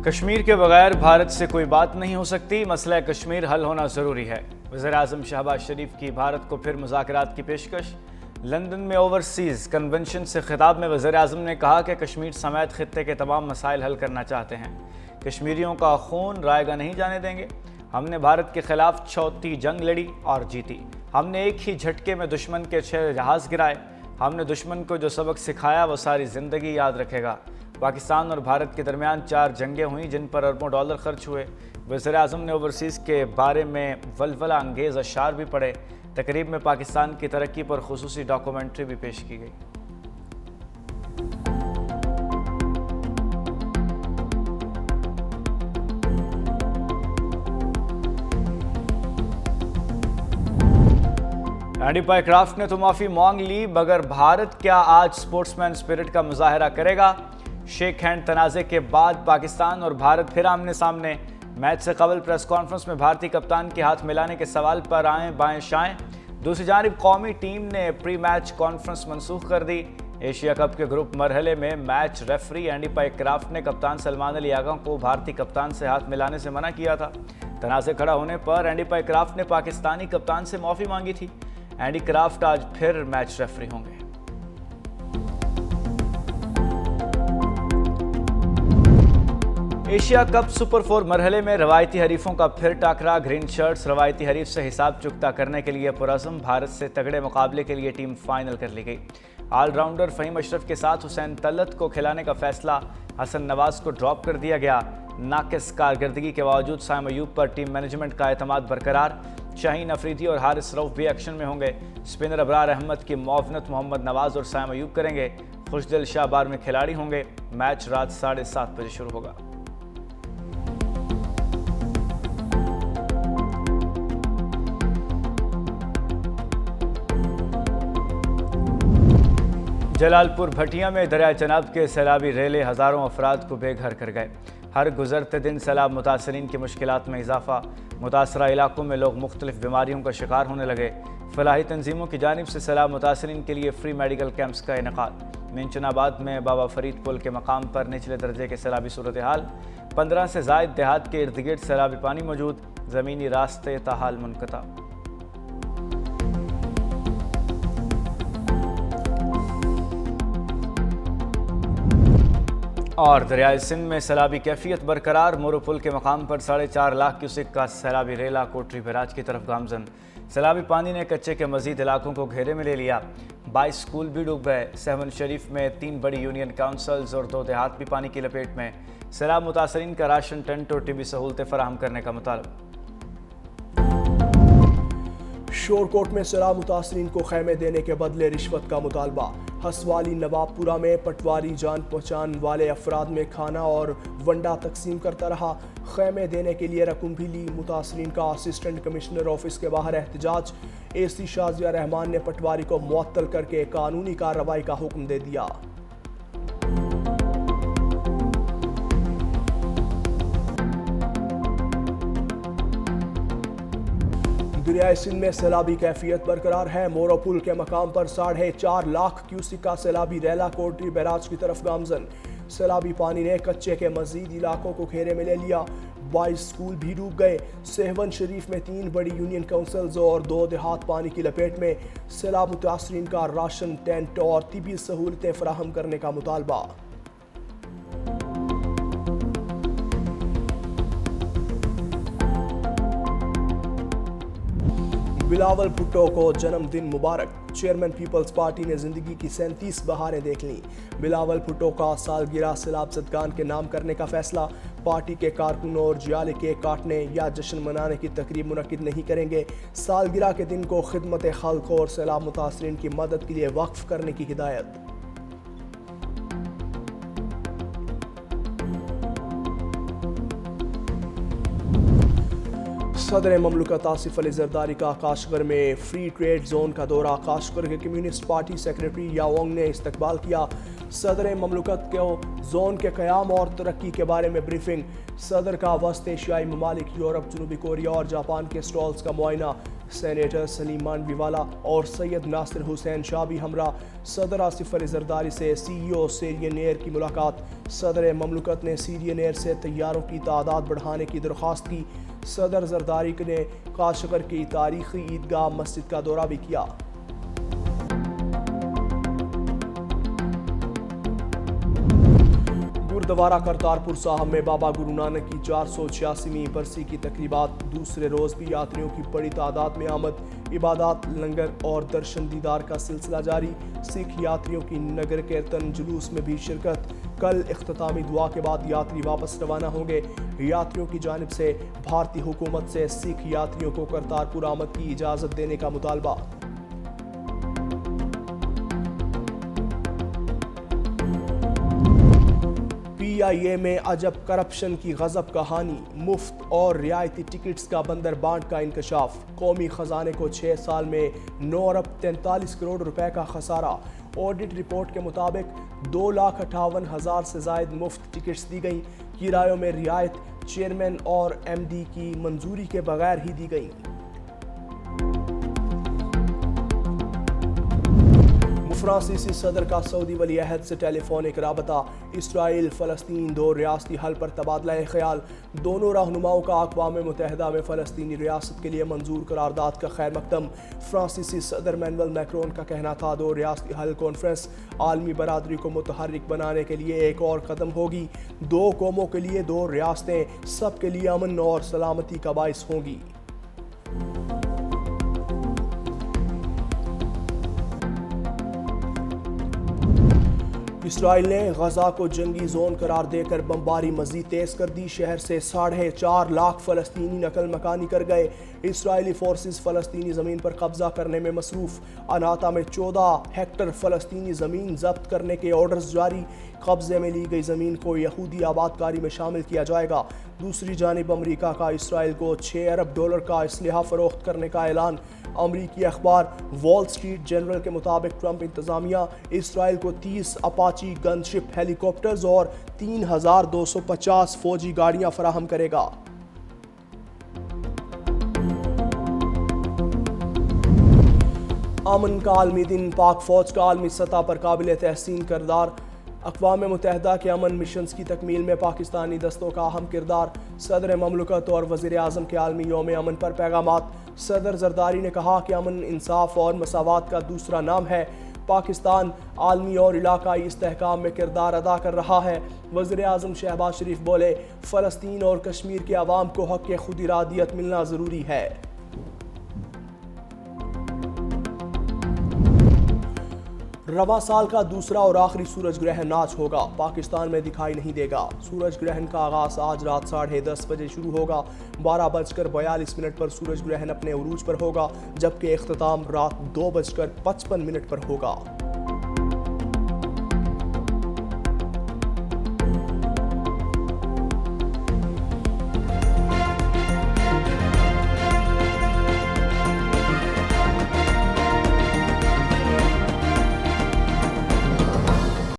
کشمیر کے بغیر بھارت سے کوئی بات نہیں ہو سکتی، مسئلہ کشمیر حل ہونا ضروری ہے۔ وزیراعظم شہباز شریف کی بھارت کو پھر مذاکرات کی پیشکش۔ لندن میں اوورسیز کنونشن سے خطاب میں وزیراعظم نے کہا کہ کشمیر سمیت خطے کے تمام مسائل حل کرنا چاہتے ہیں۔ کشمیریوں کا خون رائے گا نہیں جانے دیں گے۔ ہم نے بھارت کے خلاف 34 جنگ لڑی اور جیتی۔ ہم نے ایک ہی جھٹکے میں دشمن کے 6 جہاز گرائے۔ ہم نے دشمن کو جو سبق سکھایا وہ ساری زندگی یاد رکھے گا۔ پاکستان اور بھارت کے درمیان 4 جنگیں ہوئیں جن پر اربوں ڈالر خرچ ہوئے۔ وزیراعظم نے اوورسیز کے بارے میں ولولہ انگیز اشعار بھی پڑھے۔ تقریب میں پاکستان کی ترقی پر خصوصی ڈاکومنٹری بھی پیش کی گئی۔ اینڈی پائی کرافٹ نے تو معافی مانگ لی، مگر بھارت کیا آج سپورٹس مین اسپرٹ کا مظاہرہ کرے گا؟ شیک ہینڈ تنازع کے بعد پاکستان اور بھارت پھر آمنے سامنے۔ میچ سے قبل پریس کانفرنس میں بھارتی کپتان کے ہاتھ ملانے کے سوال پر آئیں بائیں شائیں۔ دوسری جانب قومی ٹیم نے پری میچ کانفرنس منسوخ کر دی۔ ایشیا کپ کے گروپ مرحلے میں میچ ریفری اینڈی پائی کرافٹ نے کپتان سلمان علی آغا کو بھارتی کپتان سے ہاتھ ملانے سے منع کیا تھا۔ تنازع کھڑا ہونے پر اینڈی پائی کرافٹ نے پاکستانی کپتان سے معافی مانگی تھی۔ اینڈی کرافٹ آج پھر میچ ریفری ہوں گے۔ ایشیا کپ سپر 4 مرحلے میں روایتی حریفوں کا پھر ٹاکرا۔ گرین شرٹس روایتی حریف سے حساب چکتا کرنے کے لیے پرعزم۔ بھارت سے تگڑے مقابلے کے لیے ٹیم فائنل کر لی گئی۔ آل راؤنڈر فہیم اشرف کے ساتھ حسین طلعت کو کھلانے کا فیصلہ۔ حسن نواز کو ڈراپ کر دیا گیا۔ ناقص کارکردگی کے باوجود سائم ایوب پر ٹیم مینجمنٹ کا اعتماد برقرار۔ شاہین افریدی اور حارث رؤف بھی ایکشن میں ہوں گے۔ اسپنر ابرار احمد کی معاونت محمد نواز اور سائم ایوب کریں گے۔ خوشدل شاہ بار میں کھلاڑی ہوں گے۔ میچ رات 7:30 بجے شروع ہوگا۔ جلال پور بھٹیاں میں دریائے چناب کے سیلابی ریلے ہزاروں افراد کو بے گھر کر گئے۔ ہر گزرتے دن سیلاب متاثرین کی مشکلات میں اضافہ۔ متاثرہ علاقوں میں لوگ مختلف بیماریوں کا شکار ہونے لگے۔ فلاحی تنظیموں کی جانب سے سیلاب متاثرین کے لیے فری میڈیکل کیمپس کا انعقاد۔ منچن آباد میں بابا فرید پل کے مقام پر نچلے درجے کے سیلابی صورتحال۔ 15 سے زائد دیہات کے ارد گرد سیلابی پانی موجود۔ زمینی راستے تاحال منقطع۔ اور دریائے سندھ میں سیلابی کیفیت برقرار۔ مورو پل کے مقام پر 4.5 لاکھ کیوسک کا سیلابی ریلا کوٹری بیراج کی طرف گامزن۔ سیلابی پانی نے کچے کے مزید علاقوں کو گھیرے میں لے لیا۔ 22 سکول بھی ڈوب گئے۔ سہون شریف میں 3 بڑی یونین کونسلز اور 2 دیہات بھی پانی کی لپیٹ میں۔ سیلاب متاثرین کا راشن، ٹینٹ اور طبی سہولتیں فراہم کرنے کا مطالبہ۔ شورکوٹ میں سیلاب متاثرین کو خیمے دینے کے بدلے رشوت کا مطالبہ۔ ہسوالی نواب پورہ میں پٹواری جان پہچان والے افراد میں کھانا اور ونڈا تقسیم کرتا رہا۔ خیمے دینے کے لیے رقم بھی لی۔ متاثرین کا اسسٹنٹ کمشنر آفس کے باہر احتجاج۔ اے سی شازیہ رحمان نے پٹواری کو معطل کر کے قانونی کارروائی کا حکم دے دیا۔ دریائے سندھ میں سیلابی کیفیت برقرار ہے۔ مورو پل کے مقام پر 4.5 لاکھ کیوسک کا سیلابی ریلا کوٹری بیراج کی طرف گامزن۔ سیلابی پانی نے کچے کے مزید علاقوں کو گھیرے میں لے لیا۔ 22 سکول بھی ڈوب گئے۔ سہون شریف میں 3 بڑی یونین کونسلز اور 2 دیہات پانی کی لپیٹ میں۔ سیلاب متاثرین کا راشن، ٹینٹ اور طبی سہولتیں فراہم کرنے کا مطالبہ۔ بلاول بھٹو کو جنم دن مبارک۔ چیئرمین پیپلز پارٹی نے زندگی کی 37 بہاریں دیکھ لیں۔ بلاول بھٹو کا سالگرہ سیلاب زدگان کے نام کرنے کا فیصلہ۔ پارٹی کے کارکنوں اور جیالے کیک کاٹنے یا جشن منانے کی تقریب منعقد نہیں کریں گے۔ سالگرہ کے دن کو خدمت خلق اور سیلاب متاثرین کی مدد کے لیے وقف کرنے کی ہدایت۔ صدر مملکت آصف علی زرداری کا کاشغر میں فری ٹریڈ زون کا دورہ۔ کاشغر کے کمیونسٹ پارٹی سیکریٹری یاونگ نے استقبال کیا۔ صدر مملکت کو زون کے قیام اور ترقی کے بارے میں بریفنگ۔ صدر کا وسط ایشیائی ممالک، یورپ، جنوبی کوریا اور جاپان کے سٹالز کا معائنہ۔ سینیٹر سلیم مانوی والا اور سید ناصر حسین شاہ بھی ہمراہ صدر آصف علی زرداری سے سی ای او سیرین ایئر کی ملاقات۔ صدر مملکت نے سیرین ایئر سے طیاروں کی تعداد بڑھانے کی درخواست کی۔ صدر زرداری نے کاشغر کی تاریخی عیدگاہ مسجد کا دورہ بھی کیا۔ گردوارہ کرتارپور صاحب میں بابا گرو نانک کی 486ویں برسی کی تقریبات۔ دوسرے روز بھی یاتریوں کی بڑی تعداد میں آمد۔ عبادات، لنگر اور درشن دیدار کا سلسلہ جاری۔ سکھ یاتریوں کی نگر کیرتن جلوس میں بھی شرکت۔ کل اختتامی دعا کے بعد یاتری واپس روانہ ہوں گے۔ یاتریوں کی جانب سے بھارتی حکومت سے سکھ یاتریوں کو کرتارپور آمد کی اجازت دینے کا مطالبہ۔ پی آئی اے میں عجب کرپشن کی غضب کہانی، مفت اور رعایتی ٹکٹس کا بندر بانٹ کا انکشاف۔ قومی خزانے کو 6 سال میں 9 ارب 43 کروڑ روپے کا خسارہ۔ آڈٹ رپورٹ کے مطابق 2,58,000 سے زائد مفت ٹکٹس دی گئیں۔ کرایوں میں رعایت چیئرمین اور ایم ڈی کی منظوری کے بغیر ہی دی گئیں۔ فرانسیسی صدر کا سعودی ولی عہد سے ٹیلی فونک رابطہ۔ اسرائیل فلسطین 2 ریاستی حل پر تبادلہ خیال۔ دونوں رہنماؤں کا اقوام متحدہ میں فلسطینی ریاست کے لیے منظور قرارداد کا خیر مقدم۔ فرانسیسی صدر مینوئل میکرون کا کہنا تھا 2 ریاستی حل کانفرنس عالمی برادری کو متحرک بنانے کے لیے ایک اور قدم ہوگی۔ 2 قوموں کے لیے 2 ریاستیں سب کے لیے امن اور سلامتی کا باعث ہوں گی۔ اسرائیل نے غزہ کو جنگی زون قرار دے کر بمباری مزید تیز کر دی۔ شہر سے 4.5 لاکھ فلسطینی نقل مکانی کر گئے۔ اسرائیلی فورسز فلسطینی زمین پر قبضہ کرنے میں مصروف۔ اناتا میں 14 ہیکٹر فلسطینی زمین ضبط کرنے کے آرڈرز جاری۔ قبضے میں لی گئی زمین کو یہودی آباد کاری میں شامل کیا جائے گا۔ دوسری جانب امریکہ کا اسرائیل کو $6 ارب کا اسلحہ فروخت کرنے کا اعلان۔ امریکی اخبار وال سٹریٹ جرنل کے مطابق ٹرمپ انتظامیہ اسرائیل کو 30 اپاچی گن شپ ہیلی کاپٹرز اور 3,250 فوجی گاڑیاں فراہم کرے گا۔ امن کا عالمی دن، پاک فوج کا عالمی سطح پر قابل تحسین کردار۔ اقوام متحدہ کے امن مشنز کی تکمیل میں پاکستانی دستوں کا اہم کردار۔ صدر مملکت اور وزیر اعظم کے عالمی یوم امن پر پیغامات۔ صدر زرداری نے کہا کہ امن، انصاف اور مساوات کا دوسرا نام ہے۔ پاکستان عالمی اور علاقائی استحکام میں کردار ادا کر رہا ہے۔ وزیر اعظم شہباز شریف بولے، فلسطین اور کشمیر کے عوام کو حق خود ارادیت ملنا ضروری ہے۔ رواں سال کا دوسرا اور آخری سورج گرہن آج ہوگا۔ پاکستان میں دکھائی نہیں دے گا۔ سورج گرہن کا آغاز آج رات 10:30 بجے شروع ہوگا۔ 12:42 پر سورج گرہن اپنے عروج پر ہوگا، جبکہ اختتام رات 2:55 پر ہوگا۔